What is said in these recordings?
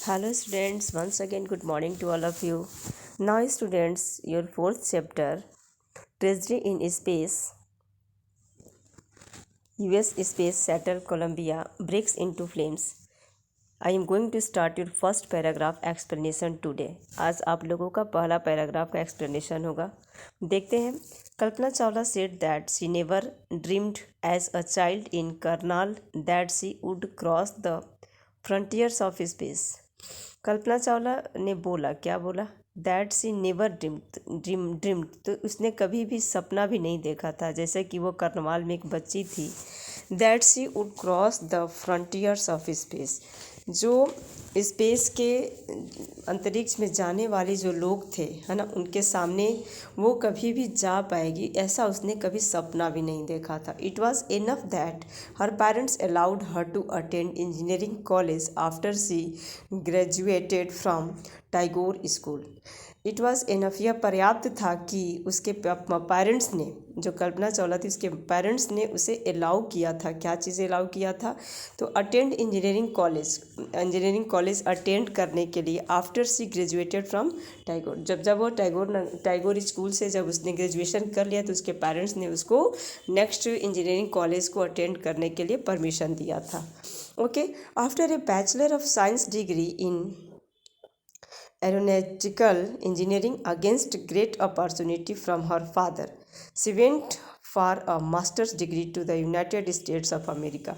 Hello students, once again good morning to all of you. Now students, your fourth chapter, Tragedy in Space, US Space Shuttle Columbia breaks into flames. I am going to start your first paragraph explanation today. आज आप लोगों का पहला paragraph का explanation होगा. देखते हैं. Kalpana Chawla said that she never dreamed as a child in Karnal that she would cross the frontiers of space. Kalpana Chawla ने बोला, क्या बोला? दैट सी नेवर ड्रीम्ड तो उसने कभी भी सपना भी नहीं देखा था, जैसे कि वो करनवाल में एक बच्ची थी. That she would cross the frontiers of space, जो स्पेस के अंतरिक्ष में जाने वाले जो लोग थे, है ना, उनके सामने वो कभी भी जा पाएगी, ऐसा उसने कभी सपना भी नहीं देखा था. It was enough that her parents allowed her to attend engineering college after she graduated from Tagore school. It was enough, यह पर्याप्त था कि उसके पेरेंट्स ने, जो कल्पना चावला थी उसके पेरेंट्स ने उसे अलाउ किया था. क्या चीज़ें अलाउ किया था? तो अटेंड इंजीनियरिंग कॉलेज अटेंड करने के लिए after she graduated from Tagore. जब वो टैगोर स्कूल से जब उसने ग्रेजुएशन कर लिया तो उसके पेरेंट्स ने उसको नेक्स्ट इंजीनियरिंग कॉलेज को अटेंड करने के लिए परमिशन दिया था. Okay. After a bachelor of science degree in aeronautical engineering against great opportunity from her father, she went for a master's degree to the United States of America.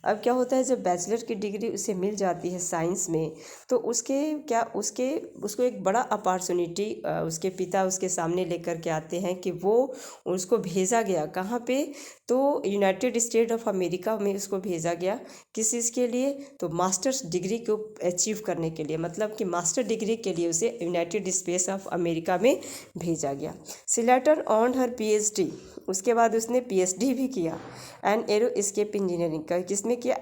अब क्या होता है, जब बैचलर की डिग्री उसे मिल जाती है साइंस में, तो उसको एक बड़ा अपॉर्चुनिटी उसके पिता उसके सामने लेकर के आते हैं कि वो उसको भेजा गया कहाँ पे, तो यूनाइटेड स्टेट ऑफ अमेरिका में उसको भेजा गया. किस चीज़ के लिए? तो मास्टर्स डिग्री को अचीव करने के लिए, मतलब कि मास्टर डिग्री के लिए उसे यूनाइटेड स्टेट्स ऑफ अमेरिका में भेजा गया. सी लेटर ऑन हर पीएचडी, उसके बाद उसने पीएचडी भी किया. एंड एरोस्पेस इंजीनियरिंग का, किसमें किया?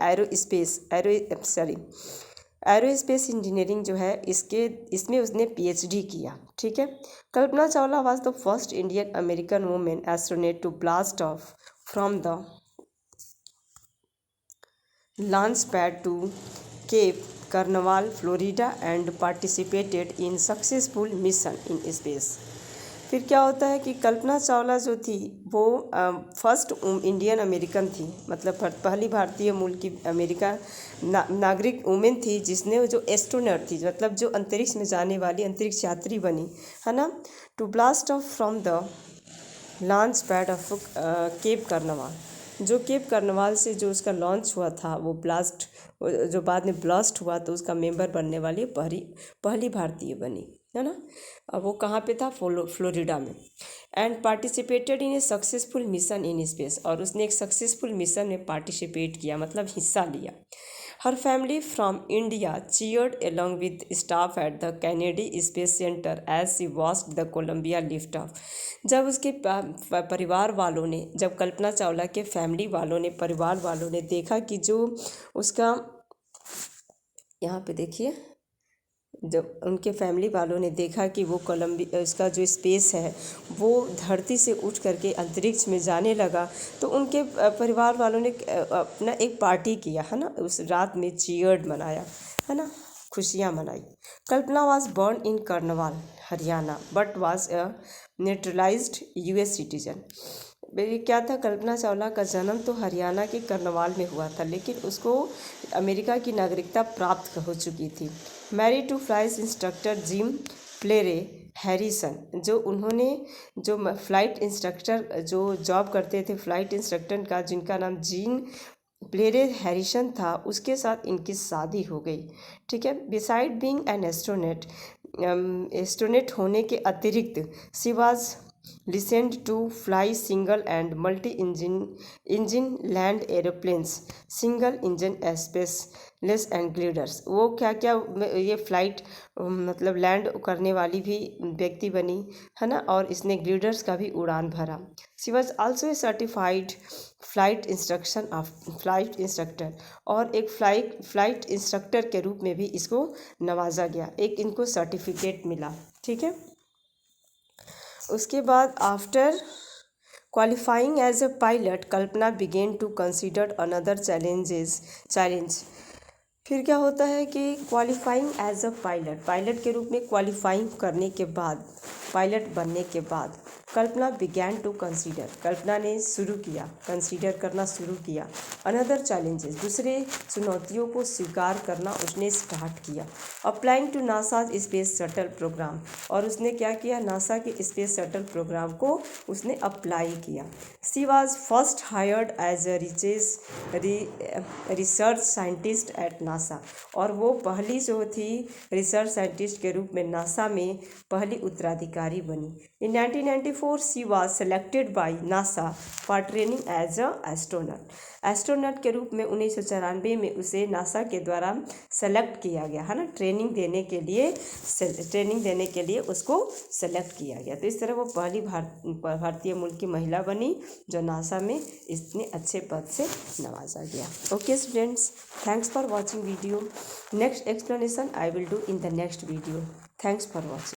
एरोस्पेस इंजीनियरिंग जो है इसमें उसने पीएचडी किया. ठीक है. Kalpana Chawla was the first Indian American women astronaut to blast off from the launch pad to Cape Canaveral, Florida and participated in successful mission in space. फिर क्या होता है कि कल्पना चावला जो थी वो फर्स्ट इंडियन अमेरिकन थी, मतलब पहली भारतीय मूल की अमेरिका नागरिक वुमेन थी जिसने जो एस्ट्रोनॉट थी, मतलब जो अंतरिक्ष में जाने वाली अंतरिक्ष यात्री बनी, है ना. To blast off from the launch pad of Cape Canaveral, जो केप कर्नवाल से जो उसका लॉन्च हुआ था, वो ब्लास्ट जो बाद में ब्लास्ट हुआ तो उसका मेंबर बनने वाली पहली भारतीय बनी, है ना. अब वो कहाँ पे था? फ्लोरिडा में. And participated in A successful mission in space, और उसने एक सक्सेसफुल मिशन में पार्टिसिपेट किया, मतलब हिस्सा लिया. हर family from India cheered along with staff at the Kennedy Space Center as she watched the Columbia lift off. जब उसके परिवार वालों ने, जब कल्पना चावला के फैमिली वालों ने, परिवार वालों ने देखा कि जो उसका, यहाँ पे देखिए, जब उनके फैमिली वालों ने देखा कि वो कोलंबिया, उसका जो स्पेस है वो धरती से उठ करके अंतरिक्ष में जाने लगा, तो उनके परिवार वालों ने अपना एक पार्टी किया, है ना. उस रात में चीयर्ड मनाया, है ना, खुशियाँ मनाई. Kalpana was born in Karnal, Haryana, but was a naturalized US citizen. क्या था? कल्पना चावला का जन्म तो हरियाणा के कर्नवाल में हुआ था, लेकिन उसको अमेरिका की नागरिकता प्राप्त हो चुकी थी. Married to flight instructor Jim Pierre Harrison, जो फ्लाइट इंस्ट्रक्टर जो जॉब करते थे फ्लाइट इंस्ट्रक्टर का, जिनका नाम जीन प्लेरे हैरिसन था, उसके साथ इनकी शादी हो गई. ठीक है. बिसाइड बीइंग एन एस्ट्रोनॉट होने के अतिरिक्त she was licensed to fly single and multi-engine land aeroplanes, single engine spaceless and gliders. वो क्या क्या ये फ्लाइट मतलब लैंड करने वाली भी व्यक्ति बनी, है ना, और इसने ग्लिडर्स का भी उड़ान भरा. She was also a certified flight instructor, और एक फ्लाइट इंस्ट्रक्टर के रूप में भी इसको नवाजा गया, एक इनको सर्टिफिकेट मिला. ठीक है. उसके बाद after qualifying as a pilot, Kalpana began to consider another challenge. फिर क्या होता है कि qualifying as a pilot, pilot के रूप में क्वालिफाइंग करने के बाद, पायलट बनने के बाद कल्पना बिगैन टू कंसीडर, कल्पना ने शुरू किया, कंसीडर करना शुरू किया, अनदर चैलेंजेस, दूसरे चुनौतियों को स्वीकार करना उसने स्टार्ट किया, applying to NASA space shuttle program, और उसने क्या किया, नासा के स्पेस शटल प्रोग्राम को उसने अप्लाई किया। She was first hired as a research scientist at NASA, और वो पहली जो थी रिसर्च साइंटिस्ट के रूप में नासा में पहली उत्तराधिकारी बनी। In 1994 she was selected by NASA for training as a astronaut, astronaut के रूप में 1994 में उसे नासा के द्वारा सेलेक्ट किया गया है ना, ट्रेनिंग देने के लिए उसको सेलेक्ट किया गया। तो इस तरह वो पहली भारतीय मूल की महिला बनी जो नासा में इतने अच्छे पद से नवाजा गया। Okay students, thanks for watching video. Next explanation I will do in the next video. Thanks for watching.